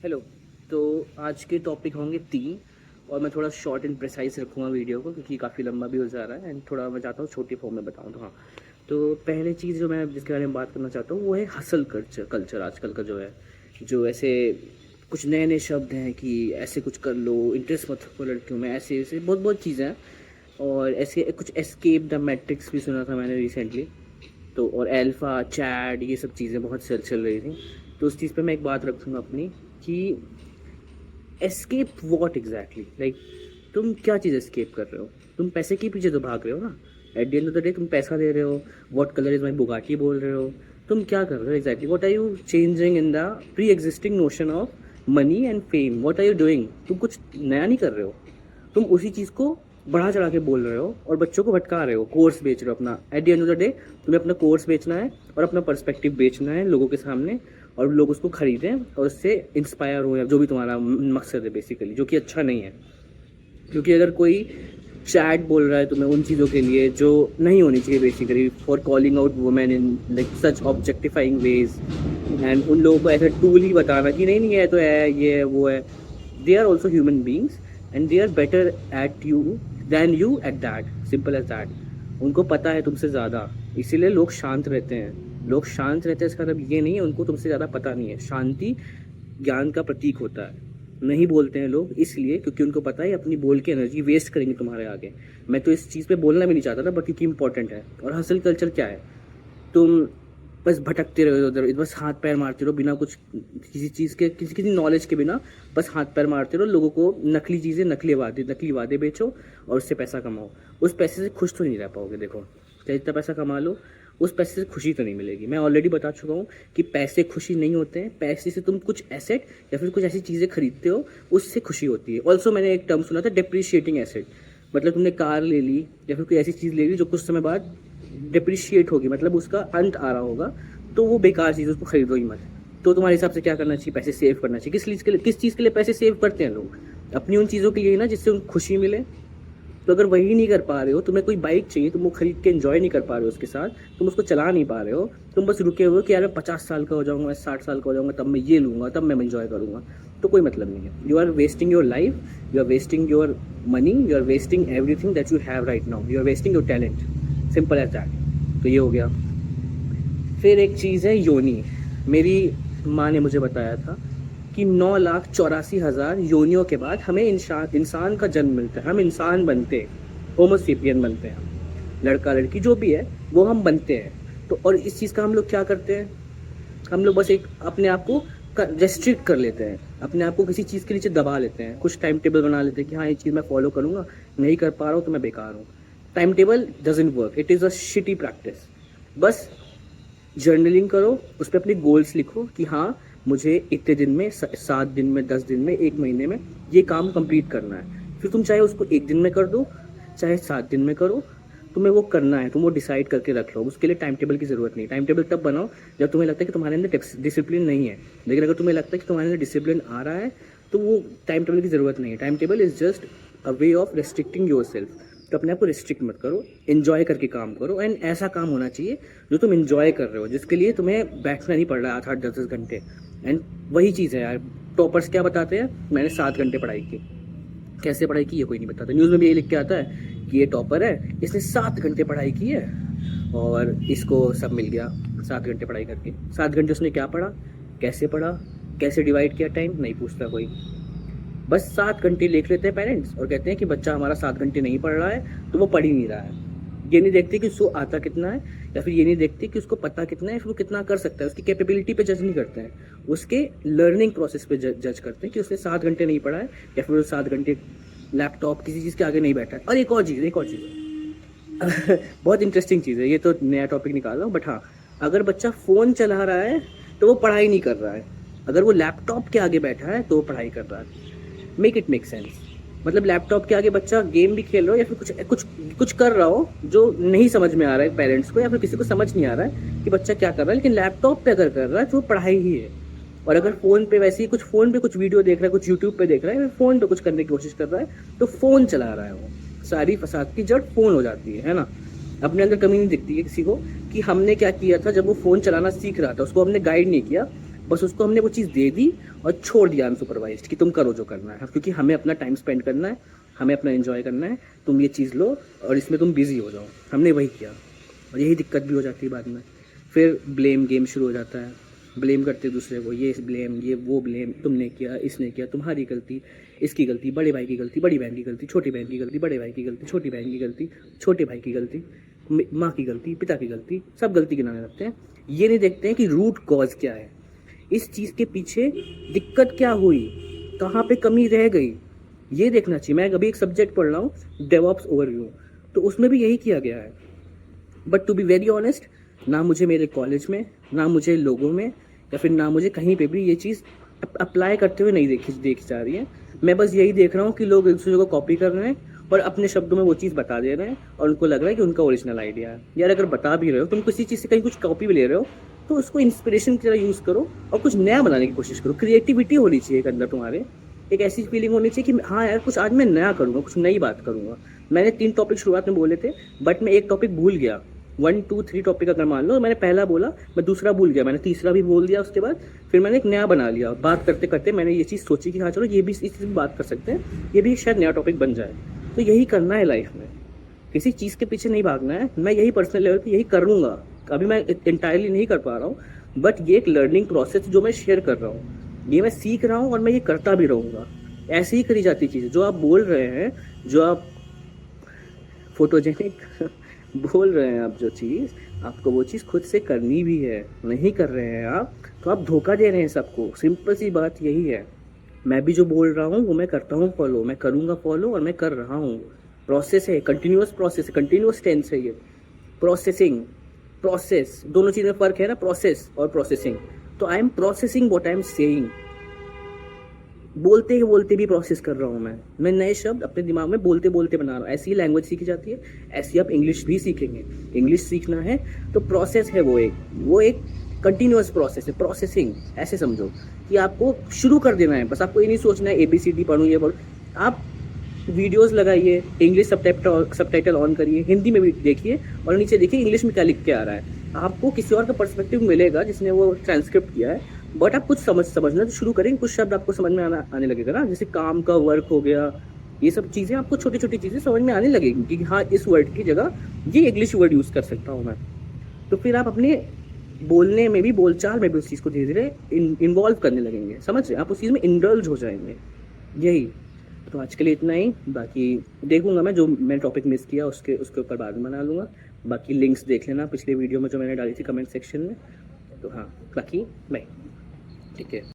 Hello. तो आज के टॉपिक होंगे 3 और मैं थोड़ा शॉर्ट एंड प्रिसाइज रखूँगा वीडियो को क्योंकि काफ़ी लंबा भी हो जा रहा है एंड थोड़ा मैं चाहता हूँ छोटी फॉर्म में बताऊँ। तो हाँ, तो पहली चीज़ जो मैं जिसके बारे में बात करना चाहता हूँ वो है हसल कल्चर। कल्चर आजकल का जो ऐसे कुछ नए नए शब्द हैं कि ऐसे कुछ कर लो, इंटरेस्ट मत रखो लड़कियों में, ऐसे ऐसे बहुत बहुत चीज़ें हैं। और ऐसे कुछ एस्केप द मैट्रिक्स भी सुना था मैंने रिसेंटली। तो और अल्फ़ा चैट ये सब चीज़ें बहुत चल रही थी। तो उस चीज़ पे मैं एक बात रखूँगा अपनी कि एस्केप वॉट एग्जैक्टली, लाइक तुम क्या चीज़ एस्केप कर रहे हो? तुम पैसे के पीछे तो भाग रहे हो ना। At the end of the day तुम पैसा दे रहे हो, what colour is my Bugatti बोल रहे हो। तुम क्या कर रहे हो exactly? What are you changing in the pre existing notion of money and fame? What are you doing? तुम कुछ नया नहीं कर रहे हो, तुम उसी चीज़ को बढ़ा चढ़ा के बोल रहे हो और बच्चों को भटका रहे हो। कोर्स बेच रहे हो अपना। Eight the end of the day तुम्हें अपना कोर्स बेचना है और अपना पर्सपेक्टिव बेचना है लोगों के सामने, और लोग उसको खरीदें और उससे इंस्पायर हो, या जो भी तुम्हारा मकसद है बेसिकली, जो कि अच्छा नहीं है। क्योंकि अगर कोई चैट बोल रहा है तुम्हें उन चीज़ों के लिए जो नहीं होनी चाहिए basically, for calling out women in like such objectifying ways, and उन लोगों को ऐसा टूल ही बताना कि नहीं नहीं है तो है, ये है वो है। They are also human beings and they are better at you than you at that, simple as that. उनको पता है तुमसे ज़्यादा, इसीलिए लोग शांत रहते हैं। लोग शांत रहते हैं इसका मतलब ये नहीं है उनको तुमसे ज़्यादा पता नहीं है। शांति ज्ञान का प्रतीक होता है। नहीं बोलते हैं लोग इसलिए क्योंकि उनको पता है अपनी बोल के एनर्जी वेस्ट करेंगे तुम्हारे आगे। मैं तो इस चीज़ पे बोलना भी नहीं चाहता था बट क्योंकि इंपॉर्टेंट है। और हसल कल्चर क्या है? तुम बस भटकते रहो उधर, बस हाथ पैर मारते रहो बिना कुछ किसी चीज़ के, किसी किसी नॉलेज के बिना। बस हाथ पैर मारते रहो, लोगों को नकली चीज़ें, नकली वादे बेचो और उससे पैसा कमाओ। उस पैसे से खुश तो नहीं रह पाओगे। देखो, चाहे जितना पैसा कमा लो, उस पैसे से खुशी तो नहीं मिलेगी। मैं ऑलरेडी बता चुका हूँ कि पैसे खुशी नहीं होते हैं। पैसे से तुम कुछ एसेट या फिर कुछ ऐसी चीज़ें खरीदते हो, उससे खुशी होती है। ऑल्सो मैंने एक टर्म सुना था, डिप्रिशिएटिंग एसेट। मतलब तुमने कार ले ली या फिर कोई ऐसी चीज़ ले ली जो कुछ समय बाद डिप्रिशिएट होगी, मतलब उसका अंत आ रहा होगा, तो वो बेकार चीज़, उसको खरीदो ही मत। तो तुम्हारे हिसाब से क्या करना चाहिए? पैसे सेव करना चाहिए। किस चीज़ के लिए पैसे सेव करते हैं लोग? अपनी उन चीज़ों के लिए ना जिससे उनको खुशी मिले। तो अगर वही नहीं कर पा रहे हो, तुम्हें कोई बाइक चाहिए, तुम वो खरीद के एंजॉय नहीं कर पा रहे हो उसके साथ, तुम उसको चला नहीं पा रहे हो, तुम बस रुके हुए हो कि यार मैं 50 साल का हो जाऊँगा, मैं 60 साल का हो जाऊँगा, तब मैं ये लूँगा, तब मैं एंजॉय करूँगा, तो कोई मतलब नहीं है। You are wasting your life, you are wasting your money, you are wasting everything that you have right now, you are wasting your talent, simple as that. तो ये हो गया। फिर एक चीज़ है योनि। मेरी माँ ने मुझे बताया था कि 9,84,000 योनियों के बाद हमें इंसान का जन्म मिलता है, हम इंसान बनते हैं, होमोसेपियन बनते हैं। लड़का लड़की जो भी है वो हम बनते हैं। तो और इस चीज़ का हम लोग क्या करते हैं? हम लोग बस एक अपने आप को रेस्ट्रिक्ट कर लेते हैं, अपने आप को किसी चीज़ के नीचे दबा लेते हैं। कुछ टाइम टेबल बना लेते हैं कि हाँ ये चीज़ मैं फॉलो करूँगा, नहीं कर पा रहा हूँ तो मैं बेकार हूँ। Time table doesn't work, it is a shitty practice. बस जर्नलिंग करो, उस पर अपने गोल्स लिखो कि हाँ मुझे इतने दिन में, 7 दिन में, 10 दिन में, 1 महीने में ये काम कंप्लीट करना है। फिर तुम चाहे उसको 1 दिन में कर दो, चाहे 7 दिन में करो, तुम्हें वो करना है, तुम वो डिसाइड करके रख लो। उसके लिए टाइम टेबल की ज़रूरत नहीं। टाइम टेबल तब बनाओ जब तुम्हें लगता है कि तुम्हारे अंदर डिसिप्लिन नहीं है। लेकिन अगर तुम्हें लगता है कि तुम्हारे अंदर डिसिप्लिन आ रहा है तो वो टाइम टेबल की ज़रूरत नहीं है। Time table is just a way of restricting your self. तो अपने आप को रिस्ट्रिक्ट मत करो, इन्जॉय करके काम करो। एंड ऐसा काम होना चाहिए जो तुम इन्जॉय कर रहे हो, जिसके लिए तुम्हें बैठना नहीं पड़ रहा है 8-8, 10-10 घंटे। एंड वही चीज़ है यार, टॉपर्स क्या बताते हैं? मैंने 7 घंटे पढ़ाई की। कैसे पढ़ाई की ये कोई नहीं बताता। न्यूज़ में भी ये लिख के आता है कि ये टॉपर है, इसने 7 घंटे पढ़ाई की है और इसको सब मिल गया 7 घंटे पढ़ाई करके। 7 घंटे उसने क्या पढ़ा, कैसे पढ़ा, कैसे डिवाइड किया टाइम, नहीं पूछता कोई। बस 7 घंटे लिख लेते हैं पेरेंट्स और कहते हैं कि बच्चा हमारा 7 घंटे नहीं पढ़ रहा है तो वो पढ़ ही नहीं रहा है। ये नहीं देखते कि उसको आता कितना है, या फिर ये नहीं देखते कि उसको पता कितना है, फिर वो कितना कर सकता है। उसकी कैपेबिलिटी पे जज नहीं करते हैं, उसके लर्निंग प्रोसेस पे जज करते हैं कि उसने 7 घंटे नहीं पढ़ा है या फिर वो 7 घंटे लैपटॉप किसी चीज़ के आगे नहीं बैठा है। और एक और चीज़ बहुत इंटरेस्टिंग चीज़ है, ये तो नया टॉपिक निकाल रहा हूँ, बट हाँ, अगर बच्चा फ़ोन चला रहा है तो वो पढ़ाई नहीं कर रहा है, अगर वो लैपटॉप के आगे बैठा है तो वो पढ़ाई कर रहा है। Make it make sense. मतलब लैपटॉप के आगे बच्चा गेम भी खेल रहा हो या फिर कुछ कुछ कर रहा हो जो नहीं समझ में आ रहा है पेरेंट्स को, या फिर किसी को समझ नहीं आ रहा है कि बच्चा क्या कर रहा है, लेकिन लैपटॉप पे अगर कर रहा है तो वो पढ़ाई ही है। और अगर फ़ोन पे वैसे ही कुछ फ़ोन पे कुछ वीडियो देख रहा है, कुछ यूट्यूब पे देख रहा है, फ़ोन पे कुछ करने की कोशिश कर रहा है, तो फ़ोन चला रहा है वो। सारी फसाद की जड़ फ़ोन हो जाती है ना। अपने अंदर कमी नहीं दिखती है किसी को कि हमने क्या किया था जब वो फ़ोन चलाना सीख रहा था, उसको हमने गाइड नहीं किया, बस उसको हमने वो चीज़ दे दी और छोड़ दिया अनसुपरवाइज्ड कि तुम करो जो करना है, क्योंकि हमें अपना टाइम स्पेंड करना है, हमें अपना एंजॉय करना है, तुम ये चीज़ लो और इसमें तुम बिजी हो जाओ। हमने वही किया और यही दिक्कत भी हो जाती है बाद में। फिर ब्लेम गेम शुरू हो जाता है, ब्लेम करते दूसरे को, ये ब्लेम, ये वो ब्लेम, तुमने किया, इसने किया, तुम्हारी गलती, इसकी गलती, बड़े भाई की गलती, बड़ी बहन की गलती, छोटी बहन की गलती, बड़े भाई की गलती, छोटी बहन की गलती, छोटे भाई की गलती, माँ की गलती, पिता की गलती, सब गलती गिनाने लगते हैं। ये नहीं देखते हैं कि रूट कॉज क्या है, इस चीज़ के पीछे दिक्कत क्या हुई, कहाँ पे कमी रह गई, ये देखना चाहिए। मैं अभी एक सब्जेक्ट पढ़ रहा हूँ, डेवऑप्स ओवरव्यू, तो उसमें भी यही किया गया है। But to be very honest, ना मुझे मेरे कॉलेज में, ना मुझे लोगों में, या फिर ना मुझे कहीं पे भी ये चीज़ अप्लाई करते हुए नहीं देखी जा रही है। मैं बस यही देख रहा हूँ कि लोग एक दूसरे को कॉपी कर रहे हैं और अपने शब्दों में वो चीज़ बता दे रहे हैं और उनको लग रहा है कि उनका ओरिजिनल आइडिया है। यार अगर बता भी रहे हो, तुम किसी चीज़ से कहीं कुछ कॉपी भी ले रहे हो, तो उसको इंस्पिरेशन की तरह यूज़ करो और कुछ नया बनाने की कोशिश करो। क्रिएटिविटी होनी चाहिए एक अंदर तुम्हारे, एक ऐसी फीलिंग होनी चाहिए कि हाँ यार कुछ आज मैं नया करूँगा, कुछ नई बात करूँगा। मैंने 3 टॉपिक शुरुआत में बोले थे, बट मैं एक टॉपिक भूल गया। 1 2 3 टॉपिक अगर मान लो, मैंने पहला बोला, मैं दूसरा भूल गया, मैंने तीसरा भी बोल दिया। उसके बाद फिर मैंने एक नया बना लिया। बात करते करते मैंने ये चीज़ सोची कि हाँ चलो ये भी इस चीज़ बात कर सकते हैं, ये भी शायद नया टॉपिक बन जाए। तो यही करना है लाइफ में, किसी चीज़ के पीछे नहीं भागना है। मैं यही पर्सनल लेवल पे यही करूँगा। अभी मैं इंटायरली नहीं कर पा रहा हूँ, बट ये एक लर्निंग प्रोसेस जो मैं शेयर कर रहा हूँ, ये मैं सीख रहा हूँ और मैं ये करता भी रहूँगा। ऐसे ही करी जाती चीज़ें जो आप बोल रहे हैं, जो आप फोटोजेनिक बोल रहे हैं, आप जो चीज़, आपको वो चीज़ खुद से करनी भी है। नहीं कर रहे हैं आप, तो आप धोखा दे रहे हैं सबको। सिंपल सी बात यही है। मैं भी जो बोल रहा हूँ वो मैं करता हूँ फॉलो, मैं करूँगा फॉलो और मैं कर रहा हूँ। प्रोसेस है, कंटिन्यूअस प्रोसेस है, कंटिन्यूअस टेंस है ये। प्रोसेसिंग, प्रोसेस, दोनों चीज़ में फ़र्क है ना, प्रोसेस और प्रोसेसिंग। तो I am processing what I am saying. बोलते ही बोलते भी प्रोसेस कर रहा हूँ मैं नए शब्द अपने दिमाग में बोलते बोलते बना रहा हूँ। ऐसी लैंग्वेज सीखी जाती है, ऐसी आप इंग्लिश भी सीखेंगे। इंग्लिश सीखना है तो प्रोसेस है, वो एक कंटिन्यूअस प्रोसेस है। प्रोसेसिंग ऐसे समझो कि आपको शुरू कर देना है, बस आपको ये नहीं सोचना है ABCD पढ़ूँ ये पढ़ूँ। आप वीडियोस लगाइए, इंग्लिश सबटाइटल ऑन करिए, हिंदी में भी देखिए और नीचे देखिए इंग्लिश में क्या लिख के आ रहा है। आपको किसी और का पर्सपेक्टिव मिलेगा जिसने वो ट्रांसक्रिप्ट किया है, बट आप कुछ समझना तो शुरू करेंगे, कुछ शब्द आपको समझ में आने लगेगा ना। जैसे काम का वर्क हो गया, ये सब चीज़ें आपको छोटी छोटी चीज़ें समझ में आने लगेगी कि हाँ इस वर्ड की जगह ये इंग्लिश वर्ड यूज़ कर सकता हूँ मैं। तो फिर आप अपने बोलने में भी, बोलचाल में भी उस चीज़ को धीरे धीरे इन्वॉल्व करने लगेंगे। समझ रहे, आप उस चीज़ में इंडल्ज हो जाएंगे। यही तो आज के लिए इतना ही। बाकी देखूंगा मैं, जो मैंने टॉपिक मिस किया उसके ऊपर बाद में बना लूँगा। बाकी लिंक्स देख लेना पिछले वीडियो में जो मैंने डाली थी कमेंट सेक्शन में। तो हाँ, बाकी बाय, ठीक है।